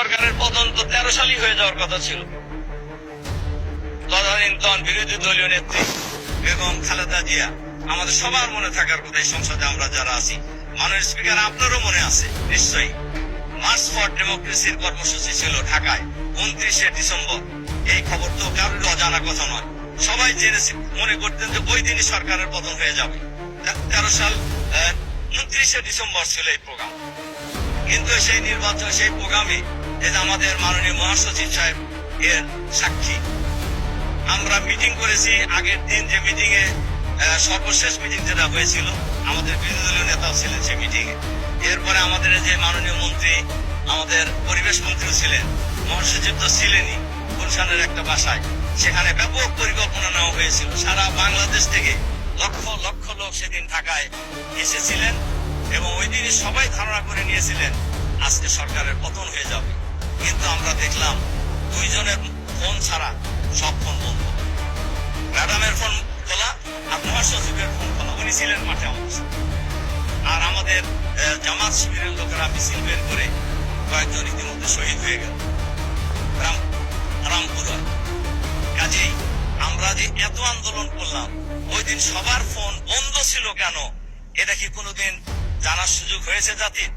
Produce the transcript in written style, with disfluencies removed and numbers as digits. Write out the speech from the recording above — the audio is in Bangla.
সরকারের পতন তো 13 সালই হয়ে যাওয়ার কথা ছিল। তদানীন্তন বিরোধী দলীয় নেত্রী বেগম খালেদা জিয়া, আমাদের সবার মনে থাকার কথা, এই সংসদে আমরা যারা আছি, মাননীয় স্পিকার আপনারও মনে আছে নিশ্চয়ই, মার্চ ফর ডেমোক্রেসির কর্মসূচি ছিল ঢাকায় 29শে ডিসেম্বর। এই খবর তো কারোর অজানা কথা নয়, সবাই জেনেছে, মনে করতেন যে ওই দিনই সরকারের পতন হয়ে যাবে। 13 সাল 29শে ডিসেম্বর ছিল এই প্রোগ্রাম। কিন্তু সেই নির্বাচন, সেই প্রোগ্রামে এই যে আমাদের মাননীয় মহাসচিব সাহেব এর সাক্ষী, আমরা মিটিং করেছি আগের দিন, যে মিটিং এ সর্বশেষ মিটিং যেটা হয়েছিল, আমাদের বিরোধী দলীয় নেতাও ছিলেন সেই মিটিং এ। এরপরে আমাদের যে মাননীয় মন্ত্রী, আমাদের পরিবেশ মন্ত্রীও ছিলেন, মহাসচিব তো ছিলেনই গুলশানের একটা বাসায়। সেখানে ব্যাপক পরিকল্পনা নেওয়া হয়েছিল, সারা বাংলাদেশ থেকে লক্ষ লক্ষ লোক সেদিন ঢাকায় এসেছিলেন এবং ওই দিনই সবাই ধারণা করে নিয়েছিলেন আজকে সরকারের পতন হয়ে যাবে। কিন্তু আমরা দেখলাম দুইজনের ফোন ছাড়া সব ফোন বন্ধ। ম্যাডামের ফোন খোলা আর মহাসচিবের ফোন খোলা, উনি ছিলেন মাঠে আমাদের সাথে। আর আমাদের জামাত শিবিরের লোকেরা মিছিল বের করে কয়েকজন ইতিমধ্যে শহীদ হয়ে গেল রামপুরায়। কাজেই আমরা যে এত আন্দোলন করলাম, ওই দিন সবার ফোন বন্ধ ছিল কেন, এটা কি কোনোদিন জানার সুযোগ হয়েছে জাতির?